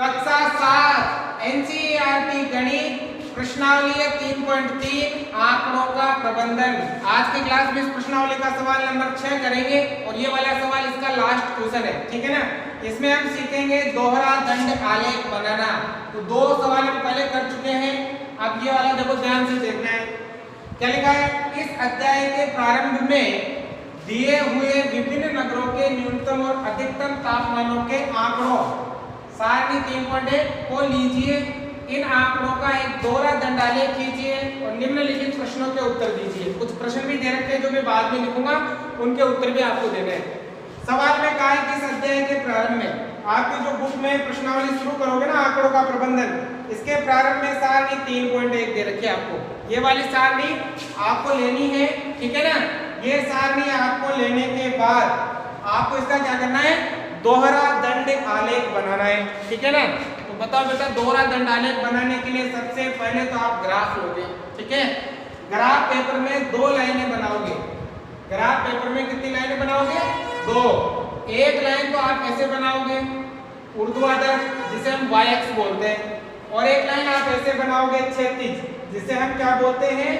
कक्षा 7 एनसीईआरटी गणित प्रश्नावली 3.3 आंकड़ों का प्रबंधन। आज की क्लास में इस प्रश्नावली का सवाल नंबर 6 करेंगे और ये वाला सवाल इसका लास्ट क्वेश्चन है, ठीक है ना। इसमें हम सीखेंगे दोहरा दंड आलेख बनाना। तो दो सवाल हम पहले कर चुके हैं, अब ये वाला देखो ध्यान से देखना है। क्या लिखा है? इस अध्याय के प्रारंभ में दिए हुए विभिन्न नगरों के न्यूनतम और अधिकतम तापमानों के आंकड़ों सारणी 3.1 को लीजिए। इन आंकड़ों का एक दोहरा दंड आलेख कीजिए और निम्नलिखित प्रश्नों के उत्तर दीजिए। कुछ प्रश्न भी दे रखे हैं जो मैं बाद में लिखूंगा, उनके उत्तर भी आपको देने हैं। सवाल में कहा है कि इस अध्याय के प्रारंभ में आपकी जो बुक में प्रश्नावली शुरू करोगे ना आंकड़ों का प्रबंधन, इसके प्रारंभ में सारणी 3.1 दे रखी है आपको। ये वाली सारणी आपको लेनी है, ठीक है ना। ये सारणी आपको लेने के बाद आपको इसका क्या करना है? दोहरा दंड आलेख बनाना है, ठीक है ना। तो बताओ बेटा, दोहरा दंड आलेख बनाने के लिए सबसे पहले तो आप ग्राफ लोगे, ठीक है। ग्राफ पेपर में 2 लाइनें बनाओगे। ग्राफ पेपर में कितनी लाइनें बनाओगे? 2। एक लाइन तो आप ऐसे बनाओगे ऊर्ध्वाधर, जिसे हम y अक्ष बोलते हैं, और एक लाइन आप ऐसे बनाओगे क्षैतिज, जिसे हम क्या बोलते हैं?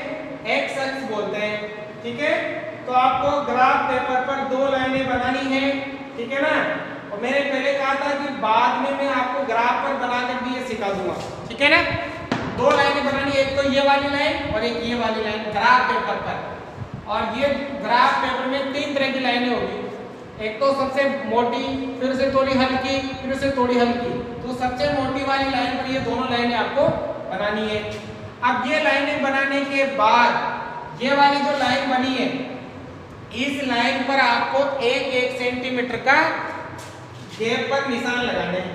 x अक्ष बोलते हैं, ठीक है। तो आपको ग्राफ पेपर पर 2 लाइनें बनानी है, ठीक है ना। और मैंने पहले कहा था कि बाद में मैं आपको ग्राफ पर बनाकर भी ये सिखा दूंगा, ठीक है ना। 2 लाइनें बनानी, एक तो ये वाली लाइन और एक ये वाली लाइन ग्राफ पेपर पर। और ये ग्राफ पेपर में 3 तरह की लाइनें होगी। एक तो सबसे मोटी, फिर से थोड़ी हल्की, फिर से थोड़ी हल्की। तो सबसे मोटी वाली लाइन पर ये दोनों लाइनें आपको बनानी है। अब ये लाइनें बनाने के बाद ये वाली जो लाइन बनी है, इस लाइन पर आपको 1-1 सेंटीमीटर का गैप पर निशान लगाने हैं।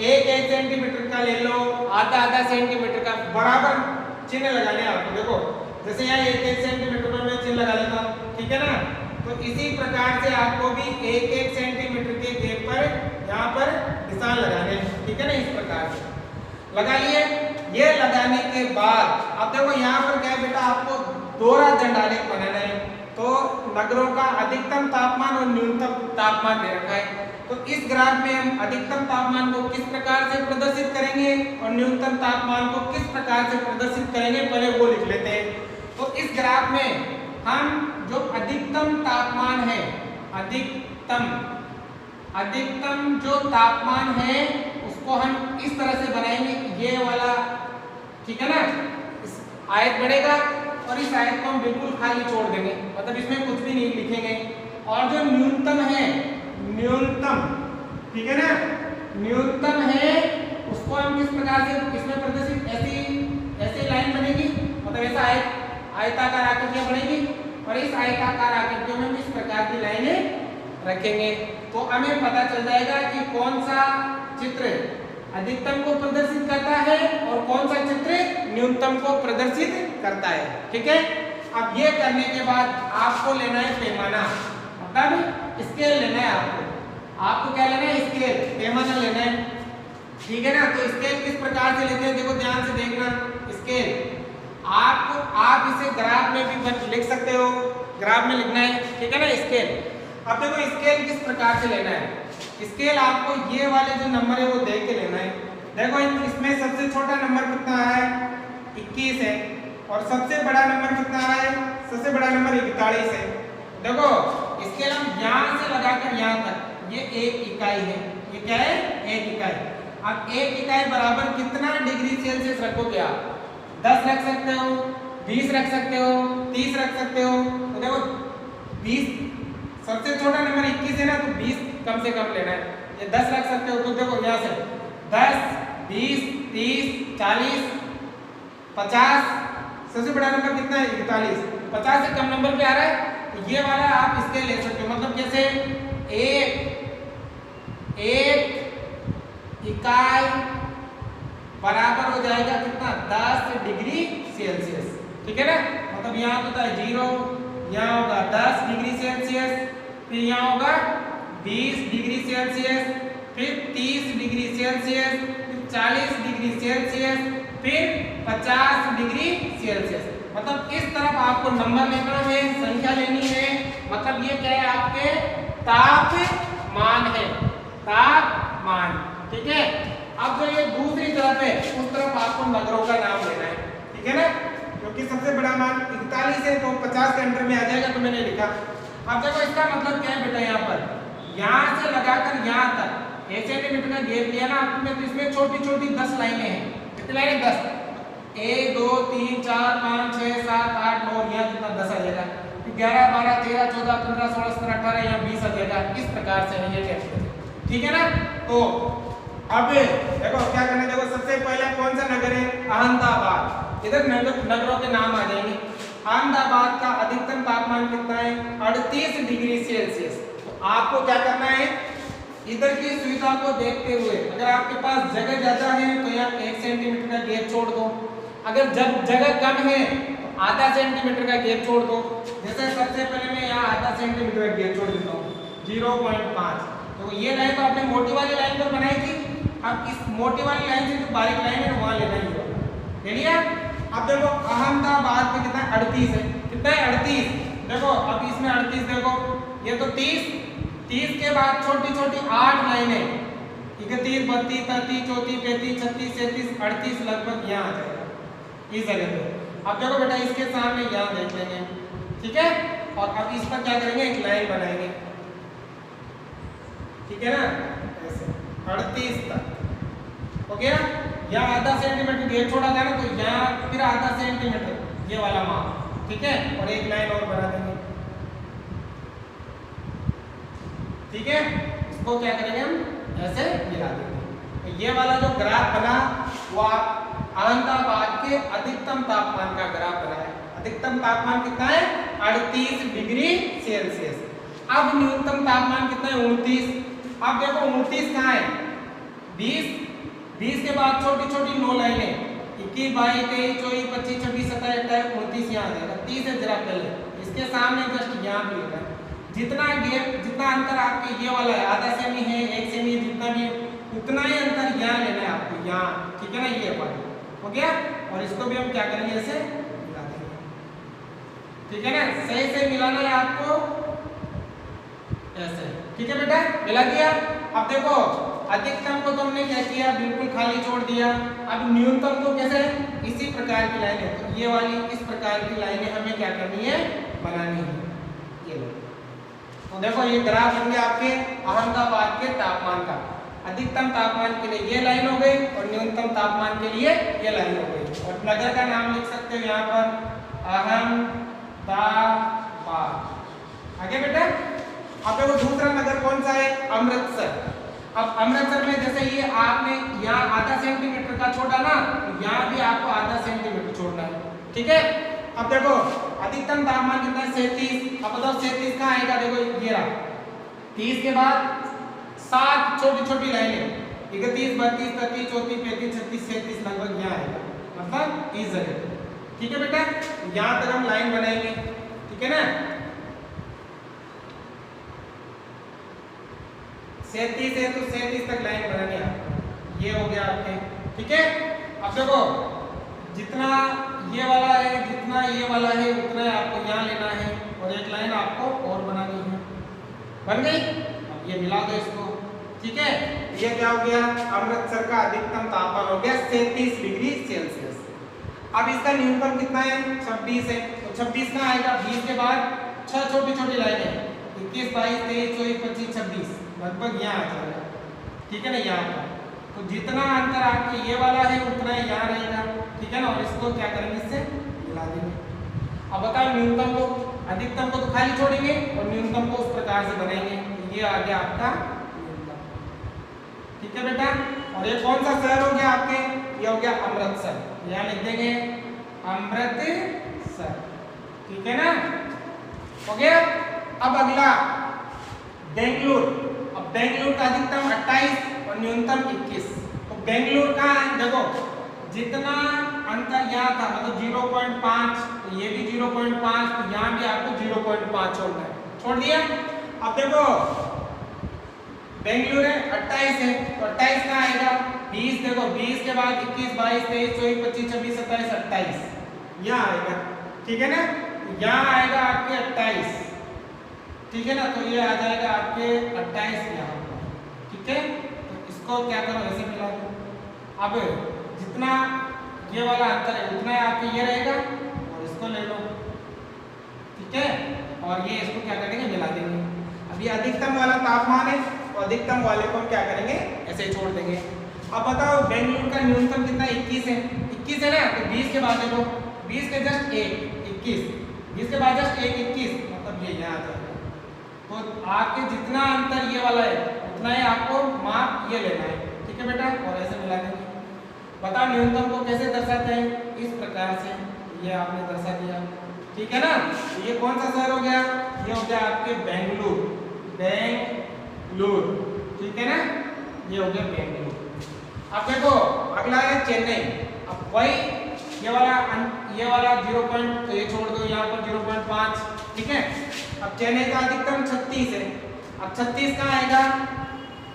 1-1 सेंटीमीटर का ले लो, आधा सेंटीमीटर का बराबर चिन्ह लगाने हैं आपको। देखो जैसे यहाँ 1-1 सेंटीमीटर पर मैं चिन्ह लगा लेता हूँ, ठीक है ना। तो इसी प्रकार से आपको भी 1-1 सेंटीमीटर के गैप पर यहाँ पर निशान लगाने हैं, ठीक है ना। इस प्रकार से लगा लिए। ये लगाने के बाद अब देखो यहाँ पर क्या है बेटा, आपको दोहरा दंड आलेख बनाना है। तो नगरों का अधिकतम तापमान और न्यूनतम तापमान दे रखा है। तो इस ग्राफ में हम अधिकतम तापमान को किस प्रकार से प्रदर्शित करेंगे और न्यूनतम तापमान को किस प्रकार से प्रदर्शित करेंगे, पहले वो लिख लेते हैं। तो इस ग्राफ में हम जो अधिकतम तापमान है, अधिकतम जो तापमान है उसको हम इस तरह से बनाएंगे, ये वाला, ठीक है ना। इस आयत बढ़ेगा और इस आयत को हम बिल्कुल खाली छोड़ देंगे, मतलब इसमें कुछ भी नहीं लिखेंगे। और जो न्यूनतम है, न्यूनतम, ठीक है ना, न्यूनतम है उसको हम किस प्रकार से इसमें प्रदर्शित, ऐसी लाइन बनेगी, मतलब ऐसा आयताकार आकृतियां बनेगी और इस आयताकार आकृतियों में इस प्रकार की लाइनें रखेंगे। तो हमें पता चल जाएगा कि कौन सा चित्र अधिकतम को प्रदर्शित करता है और कौन सा चित्र न्यूनतम को प्रदर्शित करता है, ठीक है। अब ये करने के बाद आपको लेना है पैमाना, मतलब स्केल लेना है आपको क्या लेना है? स्केल, पैमाना लेना है, ठीक है ना। तो स्केल किस प्रकार से लेते हैं, देखो ध्यान से देखना। स्केल आप इसे ग्राफ में भी लिख सकते हो, ग्राफ में लिखना है, ठीक है ना, स्केल। अब देखो स्केल किस प्रकार से लेना है। स्केल आपको ये वाले जो नंबर है वो देख के लेना है। देखो इसमें सबसे छोटा नंबर कितना है? 21 है। और सबसे बड़ा नंबर कितना है? सबसे बड़ा नंबर 41 है। देखो स्केल हम यहाँ से लगाकर यहाँ तक, ये 1 इकाई है। ये क्या है? 1 इकाई। अब 1 इकाई बराबर कितना डिग्री सेल्सियस रखोगे आप? 10 रख सकते हो, 20 रख सकते हो, 30 रख सकते हो। तो देखो 20, सबसे छोटा नंबर 21 है ना, तो 20 कम से कम लेना है। ये 10 रख सकते हो, तो देखो यहाँ से 10, 20, 30, 40, 50। सबसे बड़ा नंबर कितना है? 41। 50 से कम नंबर पे आ रहा है, तो ये वाला आप इसके ले सकते हो। मतलब जैसे एक इकाई बराबर हो जाएगा कितना? 10 डिग्री सेल्सियस, ठीक है ना। मतलब यहाँ होता है 0, यहाँ होगा 10 डिग्री सेल्सियस, फिर यहाँ होगा 20 डिग्री सेल्सियस, फिर 30 डिग्री सेल्सियस, फिर 40 डिग्री सेल्सियस, फिर 50 डिग्री सेल्सियस। मतलब इस तरफ आपको नंबर लेना है, संख्या लेनी है। मतलब ये क्या है? आपके तापमान है, तापमान, ठीक है। अब जो ये नगरों का नाम लेना है, ठीक है ना, क्योंकि सबसे बड़ा मान 41 है तो 50 के अंडर में आ जाएगा, तो मैंने लिखा। अब देखो इसका मतलब क्या है बेटा, यहाँ पर यहाँ से लगाकर यहाँ तक 1 सेंटीमीटर का गैप लिया ना आपने, तो इसमें छोटी छोटी 10 लाइनें हैं। कितनी लाइनें? 10। 1 2 3 4 5 6 7 8 9, यहाँ कितना 10 आ जाएगा, 11 12 13 14 15 16 17 18, यहाँ 20 आ जाएगा। इस प्रकार से है ये टेक्स्ट, ठीक है ना। तो अब देखो क्या करना है, देखो सबसे पहला कौन सा नगर है? अहमदाबाद। इधर नगरों के नाम आ जाएंगे। अहमदाबाद का अधिकतम तापमान कितना है? 38 डिग्री सेल्सियस। तो आपको क्या करना है, इधर की सुविधा को देखते हुए अगर आपके पास जगह ज्यादा है तो यहाँ 1 सेंटीमीटर का गैप छोड़ दो, अगर जब जगह कम है तो आधा सेंटीमीटर का गैप छोड़ दो। जैसे सबसे पहले मैं यहाँ आधा सेंटीमीटर का गैप छोड़ देता हूँ, 0.5। तो ये लाइन तो आपने मोटी वाली लाइन पर बनाई थी, अब इस मोटी वाली लाइन से जो बारीक लाइन है वहां लेना ही होगा, ले लिया। अब देखो अहमदाबाद में कितना 38 है, कितना है? 38। देखो अब इसमें 38 देखो, ये तो 30 के बाद छोटी छोटी 8 लाइनें, 31 32 33 34 35 36 37 38 लगभग यहाँ आ जाएगा इस जगह पे। अब देखो बेटा इसके सामने यहाँ देख लेंगे, ठीक है, और अब इस पर क्या करेंगे, एक लाइन बनाएंगे, ठीक है ना, ऐसे 38 तक हो गया। यहाँ आधा सेंटीमीटर गैप छोड़ा था ना, तो यहाँ फिर आधा सेंटीमीटर ये वाला माप, ठीक है, और एक लाइन और बना देंगे, ठीक है। इसको क्या करेंगे हम, ऐसे मिला देंगे। तो ये वाला जो ग्राफ बना वो आप अहमदाबाद के अधिकतम तापमान का ग्राफ बना है। अधिकतम तापमान कितना है? 38 डिग्री सेल्सियस। अब न्यूनतम तापमान कितना है? 29। अब देखो 29 कहाँ है? 20 के बाद छोटी छोटी 9 लाइनें, 21 22 23 24 25 26 27 28 29 यहाँ आ जाएगा। 30 है जरा पहले, इसके सामने जस्ट यहाँ पे लिखा है। जितना गैप, जितना अंतर आपके ये वाला है, आधा सेमी है 1 सेमी, जितना भी उतना ही अंतर यहाँ लेना है आपको, यहाँ, ठीक है ना, ये पार्ट हो गया। और इसको भी हम क्या करेंगे, ऐसे मिला देंगे, ठीक है ना, सही से मिलाना है आपको ऐसे, ठीक है बेटा, मिला दिया। अब देखो अधिकतम को तो हमने क्या किया, बिल्कुल खाली छोड़ दिया। अब न्यूनतम को कैसे, इसी प्रकार की लाइन है, तो ये वाली इस प्रकार की लाइनें हमें क्या करनी है, बनानी है, ये लो। तो देखो ये ग्राफ बन गया आपके अहमदाबाद के तापमान का। अधिकतम तापमान के लिए ये लाइन हो गई और न्यूनतम तापमान के लिए ये लाइन हो गई। और नगर का नाम लिख सकते हो यहाँ पर अहमदाबाद। आगे बेटा अब देखो दूसरा नगर कौन सा है, अमृतसर। अब अमृतसर में जैसे ये आपने यहाँ आधा सेंटीमीटर का छोड़ा ना, तो यहाँ भी आपको आधा सेंटीमीटर छोड़ना है, ठीक है। अब देखो अधिकतम तापमान कितना है, 37। अब बताओ 37 कहाँ आएगा, देखो ये रहा, 30 के बाद 7 छोटी छोटी लाइनें, 31 32 33 34 35 36 37 लगभग यहाँ आएगा, मतलब इस जगह पे, ठीक है बेटा। यहाँ तक हम लाइन बनाएंगे, ठीक है ना। 37 है तो 37 तक लाइन बनानी है, ये हो गया आपके, ठीक है। अब देखो जितना ये वाला है, जितना ये वाला है, उतना आपको यहाँ लेना है और एक लाइन आपको और बनानी है, बन गई। अब ये मिला दो इसको, ठीक है। ये क्या हो गया, अमृतसर का अधिकतम तापमान हो गया 37 डिग्री सेल्सियस। अब इसका न्यूनतम कितना है, 26 है, तो 26 कहाँ आएगा, 20 के बाद 6 छोटी छोटी लाइनें, 21 22 23 24 25 26 लगभग यहाँ आ जाएगा, ठीक है ना, यहाँ पर। तो जितना अंतर आपके ये वाला है उतना ही यहाँ रहेगा, ठीक है ना। और इसको क्या करेंगे, इससे मिला देंगे। अब बताओ न्यूनतम को, अधिकतम को तो खाली छोड़ेंगे और न्यूनतम को उस प्रकार से बनाएंगे, तो ये आ गया आपका न्यूनतम, ठीक है बेटा। और ये कौन सा शहर हो गया आपके, ये हो गया अमृतसर, यहाँ लिख देंगे अमृतसर, ठीक है ना, हो गया। अब अगला बेंगलुरु। अब बेंगलुरु का अधिकतम 28 और न्यूनतम 21। तो बेंगलुरु का देखो जितना अंतर यहाँ था, मतलब 0.5, तो ये भी 0.5, तो यहाँ भी आपको 0.5 छोड़ना है, छोड़ दिया। अब देखो बेंगलुरु है 28 है, तो 28 कहाँ आएगा, 20 देखो, 20 के बाद 21 22 23 24 25 26 27 28 यहाँ आएगा, ठीक है ना। यहाँ आएगा आपके 28, ठीक है ना, तो ये आ जाएगा आपके 28 यहाँ पर, ठीक है। तो इसको क्या करो, ऐसे मिला दो। अब जितना ये वाला अंतर है उतना ही आपके ये रहेगा और इसको ले लो, ठीक है, और ये इसको क्या करेंगे मिला देंगे। अब ये अधिकतम वाला तापमान है तो अधिकतम वाले को हम क्या करेंगे ऐसे ही छोड़ देंगे। अब बताओ बेंगलुरु का न्यूनतम कितना 21 है, 21 है ना, तो 20 के बाद देखो 20 के जस्ट 1 21, 20 के बाद जस्ट 1 21 मतलब ये यहाँ आ जाएगा। तो आपके जितना अंतर ये वाला है उतना ही आपको माप ये लेना है, ठीक है बेटा, और ऐसे मिला देंगे। बताओ न्यूनतम को कैसे दर्शाते हैं, इस प्रकार से ये आपने दर्शा दिया, ठीक है ना। तो ये कौन सा शहर हो गया, ये हो गया आपके बेंगलुरु, बेंगलुरु, ठीक है ना, ये हो गया बेंगलुरु। अब देखो अगला है चेन्नई। अब वही ये वाला 0 पॉइंट तो ये छोड़ दो, यहाँ पर 0.5, ठीक है। अब चेन्नई का अधिकतम 36 है। अब 36 कहाँ आएगा,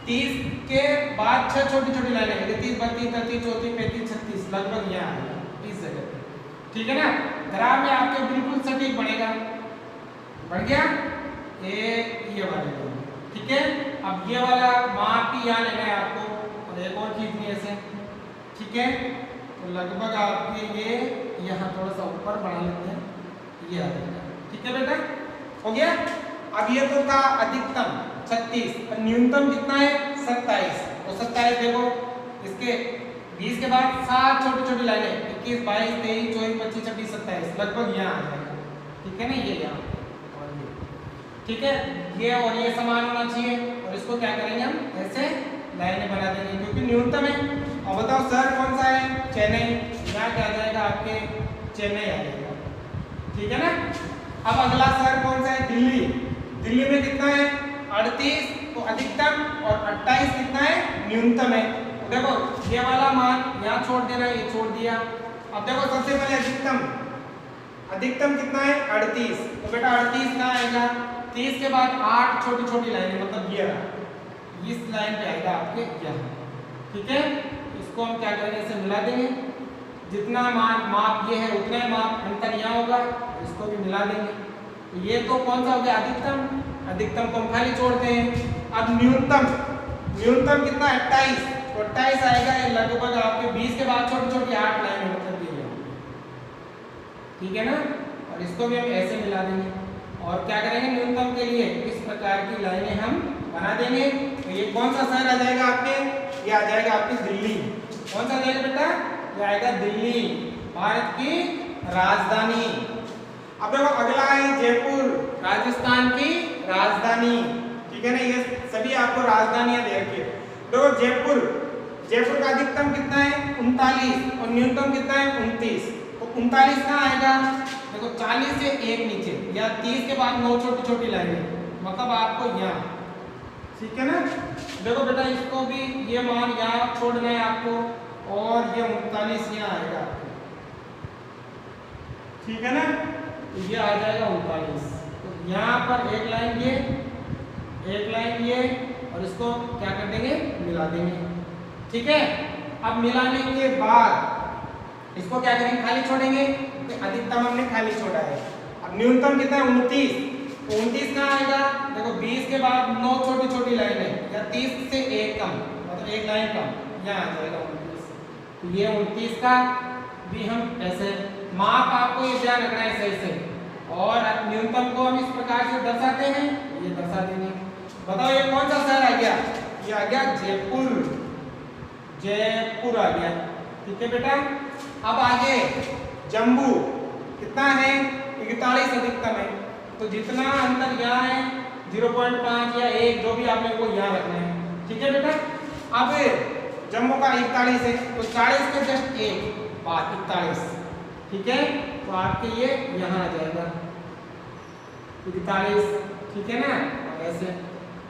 30 के बाद 6 छोटी छोटी लाइनें हैं, 30 32 33 34 35 36 लगभग यहाँ आएगा इस जगह पे, ठीक है ना। ग्राफ में आपके बिल्कुल सटीक बनेगा, बढ़ गया ये वाले, ठीक है। अब ये वाला माप भी यहाँ लेना है आपको, और एक और चीज नहीं ऐसे, ठीक है। तो लगभग आपके ये यहाँ थोड़ा सा ऊपर बढ़ा लेते हैं, ये आ जाएगा, ठीक है बेटा, हो गया। अब ये तो था अधिकतम 36 और न्यूनतम कितना है 27, और 27 देखो इसके 20 के बाद 7 छोटी छोटी लाइनें 21 22 23 24 25 26 27 लगभग यहाँ आ जाएगा, ठीक है ना, ये यहाँ और ये, ठीक है। ये और ये समान होना चाहिए, और इसको क्या करेंगे हम ऐसे लाइनें बना देंगे क्योंकि न्यूनतम है। और बताओ शहर कौन सा है, चेन्नई, यहाँ क्या आ जाएगा आपके चेन्नई आ जाएगा, ठीक है ना। अब अगला शहर कौन सा है, दिल्ली। दिल्ली में कितना है 38 तो अधिकतम, और 28 कितना है न्यूनतम है। तो देखो ये वाला मान यहाँ छोड़ देना, ये छोड़ दिया। अब देखो सबसे पहले अधिकतम कितना है 38, तो बेटा 38 कहाँ आएगा, 30 के बाद 8 छोटी छोटी लाइनें मतलब ये इस लाइन पे आएगा आपके यहाँ, ठीक है। इसको हम क्या करेंगे इसे मिला देंगे, जितना माप ये है उतना ही माप अंतर यहाँ होगा, इसको भी मिला देंगे। तो ये तो कौन सा हो गया अधिकतम, अधिकतम को हम खाली छोड़ते हैं। अब न्यूनतम कितना 28, तो 28 आएगा, ये लगभग आपके 20 के बाद छोटी छोटी 8 लाइनें मतलब ये, ठीक है ना। और इसको भी हम ऐसे मिला देंगे, और क्या करेंगे न्यूनतम के लिए इस प्रकार की लाइनें हम बना देंगे। तो ये कौन सा शहर आ जाएगा आपके, ये आ जाएगा आपकी दिल्ली। कौन सा आ जाएगा बेटा, ये आएगा दिल्ली, भारत की राजधानी। अब देखो अगला है जयपुर, राजस्थान की राजधानी, ठीक है ना। ये सभी आपको राजधानियां दे रखी है। देखो जयपुर का अधिकतम कितना है 39 और न्यूनतम कितना है 29, तो 39 कहाँ आएगा, देखो 40 से एक नीचे या 30 के बाद 9 छोटी छोटी लाइनें मतलब आपको यहाँ, ठीक है ना। देखो बेटा इसको भी ये मान यहाँ छोड़ना है आपको, और ये 39 यहाँ आएगा आपको, ठीक है ना। तो ये आ जाएगा 39, तो यहाँ पर एक लाइन ये और इसको क्या कर देंगे मिला देंगे, ठीक है। अब मिलाने के बाद इसको क्या करेंगे खाली छोड़ेंगे, अधिकतम हमने खाली छोड़ा है। अब न्यूनतम कितना है 29, तो 29 कहाँ आएगा, देखो 20 के बाद 9 छोटी छोटी लाइनें या 30 से एक कम मतलब एक लाइन कम, यहाँ आ जाएगा 29। तो ये 29 का भी हम ऐसे माप आपको ये ध्यान रखना है सही से, और न्यूनतम को हम इस प्रकार से दर्शाते हैं, ये दर्शा देंगे। बताओ ये कौन सा शहर आ गया, ये आ गया जयपुर आ गया, ठीक है बेटा। अब आगे जम्मू कितना है 41 अधिकतम है, तो जितना अंतर यहाँ है 0.5 या 1 जो भी आपने को यहाँ रखना है, ठीक है बेटा। अब जम्मू का 41 है, तो 40 के जस्ट एक बात 41, ठीक है। तो आपके ये यहाँ आ जाएगा 41, ठीक है ना, और ऐसे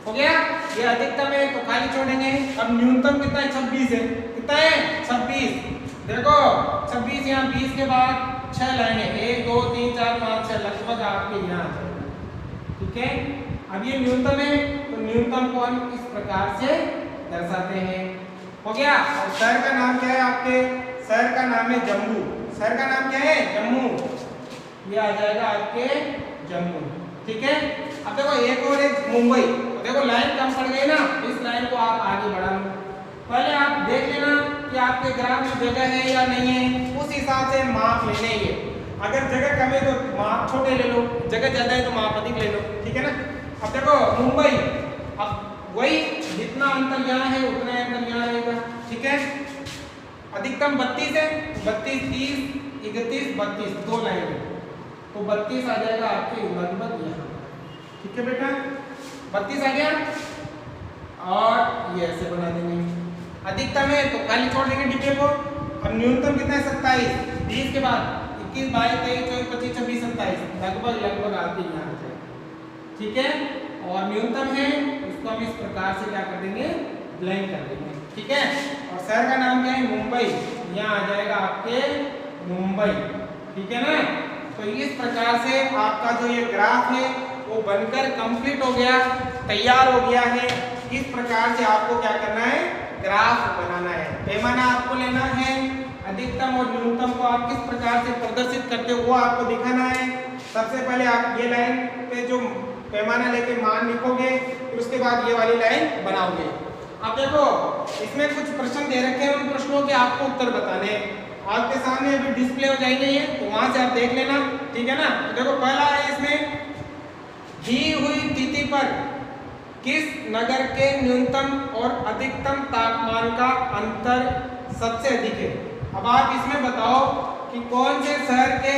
हो गया। ये अधिकतम है तो खाली छोड़ेंगे। अब न्यूनतम कितना है 26 है, कितना है 26, देखो 26 यहाँ 20 के बाद 6 लाइनें 1 2 3 4 5 6 लगभग आपके यहाँ आ जाएगा, ठीक है। अब ये न्यूनतम है तो न्यूनतम को हम इस प्रकार से दर्शाते हैं, हो गया। और शहर का नाम क्या है आपके, शहर का नाम है जम्मू, शहर का नाम क्या है जम्मू, ये आ जाएगा आपके जम्मू, ठीक है। अब देखो एक और है मुंबई, तो देखो लाइन कम पड़ गई ना, इस लाइन को आप आगे बढ़ा लो। पहले आप देख लेना कि आपके ग्राफ में जगह है या नहीं है, उस हिसाब से माप लेने ये। अगर जगह कम है तो माप छोटे ले लो, जगह ज्यादा है तो माप अधिक ले लो, ठीक है ना। अब देखो मुंबई, अब वही जितना अंतर यहाँ है उतना अंतर यहाँ रहेगा, ठीक है। अधिकतम 32 है, 32, 30, 31, 32 दो लाइन है, तो 32 आ जाएगा आपके लगभग यहाँ, ठीक है बेटा। 32 आ गया और ये ऐसे बना देंगे। अधिकतम है तो खाली छोड़ देंगे डिब्बे को। अब न्यूनतम कितना है 27, 20 के बाद 21, 22, 23, 24, 25, 26, 27 लगभग आते हैं यहाँ से, ठीक है। और न्यूनतम है इसको हम इस प्रकार से क्या कर देंगे, ब्लैंक कर देंगे, ठीक है। और शहर का नाम क्या है, मुंबई, यहाँ आ जाएगा आपके मुंबई, ठीक है ना। तो इस प्रकार से आपका जो ये ग्राफ है वो बनकर कंप्लीट हो गया, तैयार हो गया है। इस प्रकार से आपको क्या करना है, ग्राफ बनाना है। पैमाना आपको लेना है, अधिकतम और न्यूनतम को आप किस प्रकार से प्रदर्शित करते हो वो आपको दिखाना है। सबसे पहले आप ये लाइन पे जो पैमाना लेके मान लिखोगे, फिर उसके बाद ये वाली लाइन बनाओगे। अब देखो इसमें कुछ प्रश्न दे रखे हैं, उन प्रश्नों के आपको उत्तर बताने हैं। आपके सामने अभी डिस्प्ले हो जाएंगे ये, तो वहां से आप देख लेना, ठीक है ना। तो देखो पहला है इसमें, दी हुई तिथि पर किस नगर के न्यूनतम और अधिकतम तापमान का अंतर सबसे अधिक है। अब आप इसमें बताओ कि कौन से शहर के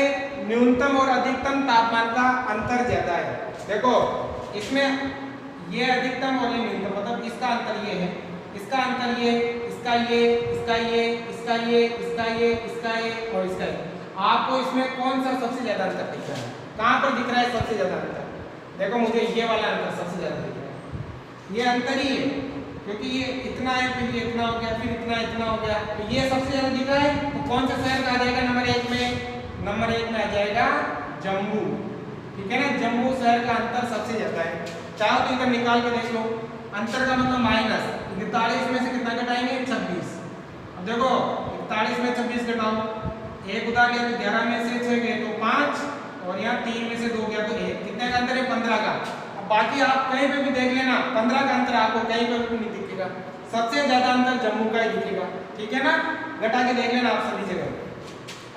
न्यूनतम और अधिकतम तापमान का अंतर ज्यादा है। देखो इसमें ये अधिकतम और ये न्यूनतम, मतलब इसका अंतर ये है, इसका अंतर ये, इसका ये, इसका ये, इसका ये, इसका ये, इसका ये और इसका ये। आपको इसमें कौन सा सबसे ज्यादा अंतर दिख रहा है, कहाँ पर दिख रहा है सबसे ज्यादा अंतर। देखो मुझे ये वाला अंतर सबसे ज्यादा दिख रहा है, ये अंतर ही है, क्योंकि ये इतना है, फिर ये इतना हो गया, फिर इतना हो गया, तो ये सबसे ज्यादा दिख रहा है। तो कौन सा शहर आ जाएगा नंबर 1 में, नंबर 1 में आ जाएगा जम्मू, ठीक है ना। जम्मू शहर का अंतर सबसे ज्यादा है। चाहो तो इधर निकाल के देख लो, अंतर का मतलब माइनस 41 में से कितना घटाएंगे, 26। अब देखो 41 में 26 घटाओ, एक उधार लिया तो 11 में से 6 गए तो 5, और यहाँ 3 में से 2 गया तो 1, कितने का अंतर है, 15 का। अब बाकी आप कहीं पे भी देख लेना, 15 का अंतर आपको कहीं पे भी नहीं दिखेगा, सबसे ज्यादा अंतर जम्मू का ही दिखेगा, ठीक है ना। घटा के देख लेना आप सभी जगह।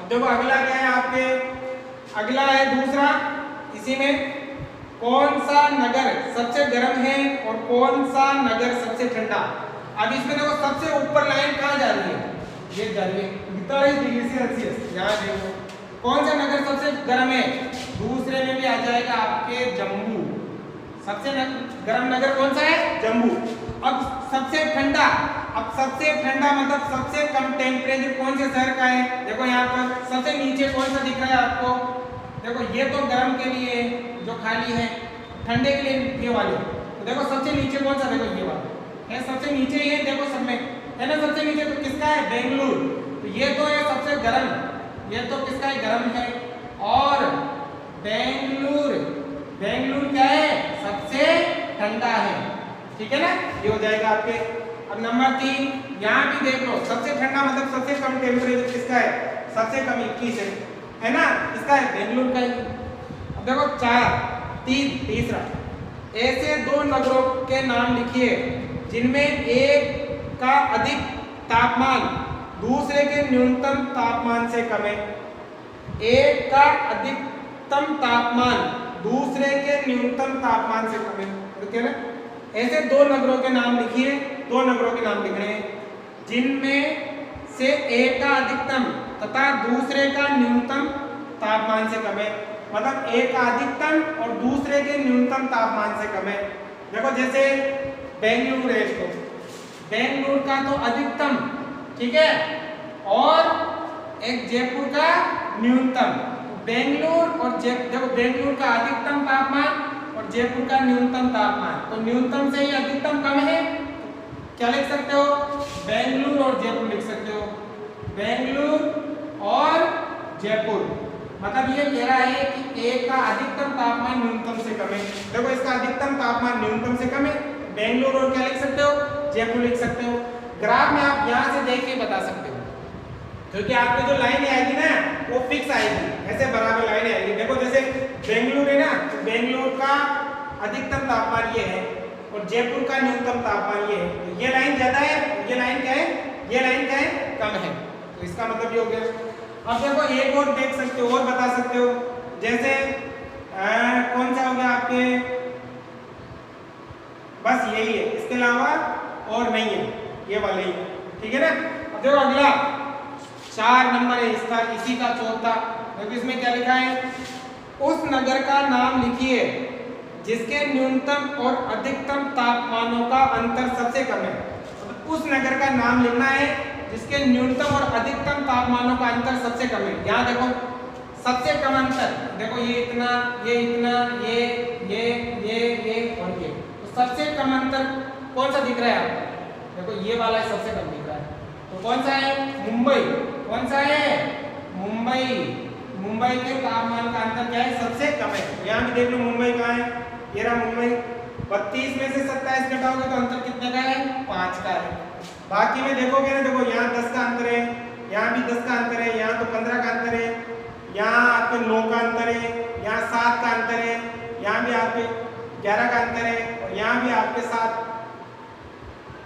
अब देखो अगला क्या है आपके, अगला है दूसरा, इसी में कौन सा नगर सबसे गर्म है और कौन सा नगर सबसे ठंडा। अब इसमें देखो सबसे ऊपर लाइन कहाँ जा रही है, ये जा रही है 42 डिग्री सेल्सियस, यहाँ देखो कौन सा नगर सबसे गर्म है, दूसरे में भी आ जाएगा आपके जम्मू। सबसे गर्म नगर कौन सा है, जम्मू। अब सबसे ठंडा, अब सबसे ठंडा मतलब सबसे कम टेम्परेचर कौन से शहर का है। देखो यहाँ पर सबसे नीचे कौन सा दिख रहा है आपको, देखो ये तो गर्म के लिए जो खाली है, ठंडे के लिए ये वाले। तो देखो सबसे नीचे कौन सा, देखो ये वाला है, सबसे नीचे ही है, देखो सब में है ना सबसे नीचे। तो किसका है, बेंगलुरु। तो ये तो है सबसे गर्म, ये तो किसका है, गर्म है। और बेंगलुरु क्या है, सबसे ठंडा है, ठीक है ना। ये हो जाएगा आपके। अब नंबर 3 यहाँ भी देख लो, सबसे ठंडा मतलब सबसे कम टेम्परेचर किसका है, सबसे कम 21 है ना, इसका है बेंगलुरु का ही। अब देखो तीसरा, ऐसे 2 नगरों के नाम लिखिए जिनमें एक का अधिक तापमान दूसरे के न्यूनतम तापमान से कम है। एक का अधिकतम तापमान दूसरे के न्यूनतम तापमान से कम है, ठीक है। ऐसे 2 नगरों के नाम लिखिए, 2 नगरों के नाम लिख रहे हैं जिनमें से एक का अधिकतम तथा दूसरे का न्यूनतम तापमान से कम है। मतलब एक का अधिकतम और दूसरे के न्यूनतम तापमान से कम है। देखो जैसे बेंगलुरु है, इसको बेंगलुरु का तो अधिकतम, ठीक है, और एक जयपुर का न्यूनतम। बेंगलुरु और देखो बेंगलुरु का अधिकतम तापमान और जयपुर का न्यूनतम तापमान, तो न्यूनतम से ही अधिकतम कम है, क्या लिख सकते हो, बेंगलुरु और जयपुर लिख सकते हो, बेंगलुरु और जयपुर। मतलब ये कह रहा है कि एक का अधिकतम तापमान न्यूनतम से कम है। देखो इसका अधिकतम तापमान न्यूनतम से कम है, बेंगलुरु और क्या लिख सकते हो, जयपुर लिख सकते हो। ग्राफ में आप यहाँ से देख के बता सकते हो, क्योंकि आपकी जो लाइन आएगी ना वो फिक्स आएगी, ऐसे बराबर लाइन आएगी। देखो जैसे बेंगलुरु है ना, तो बेंगलुरु का अधिकतम तापमान ये है और जयपुर का न्यूनतम तापमान ये है। ये लाइन ज्यादा है, ये लाइन क्या है, ये लाइन क्या है, कम है, तो इसका मतलब ये हो गया। अब देखो एक और देख सकते हो और बता सकते हो, जैसे कौन सा हो गया आपके, बस यही है, इसके अलावा और नहीं है, ये वाले ही, ठीक है ना। अब देखो अगला 4 नंबर है इसका, इसी का चौथा, देखो इसमें क्या लिखा है, उस नगर का नाम लिखिए जिसके न्यूनतम और अधिकतम तापमानों का अंतर सबसे कम है। उस नगर का नाम लिखना है जिसके न्यूनतम और अधिकतम तापमानों का अंतर सबसे कम है। यहाँ देखो सबसे कम अंतर, देखो ये इतना, ये इतना, ये और ये, तो सबसे कम अंतर कौन सा दिख रहा है आपको, देखो ये वाला सबसे कम दिख रहा है, तो कौन सा है, मुंबई, कौन सा है, मुंबई, मुंबई के तापमान का अंतर क्या है, सबसे कम है। यहाँ भी देख लो मुंबई कहाँ है, ये रहा मुंबई, 32 में से 27 घटाओगे तो अंतर कितने का है, 5 का है। बाकी में देखोगे ना, देखो यहाँ 10 का अंतर है, यहाँ भी 10 का अंतर है, यहाँ तो 15 का अंतर है, यहाँ आपके 9 का अंतर है, यहाँ 7 का अंतर है, यहाँ भी आपके 11 का अंतर है, और यहाँ भी आपके 7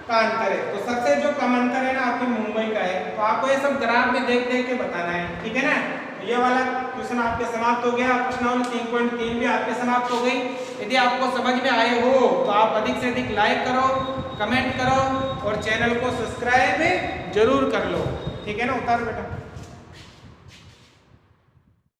का अंतर है। तो सबसे जो कम अंतर है ना आपके मुंबई का है। तो आपको ये सब ग्राफ में देख देख के बताना है, ठीक है ना। तो ये वाला क्वेश्चन आपके समाप्त हो गया, प्रश्नावली 3.3 भी आपके समाप्त हो गई। यदि आपको समझ में आए हो तो आप अधिक से अधिक लाइक करो, कमेंट करो और चैनल को सब्सक्राइब जरूर कर लो, ठीक है ना। उतारो बेटा।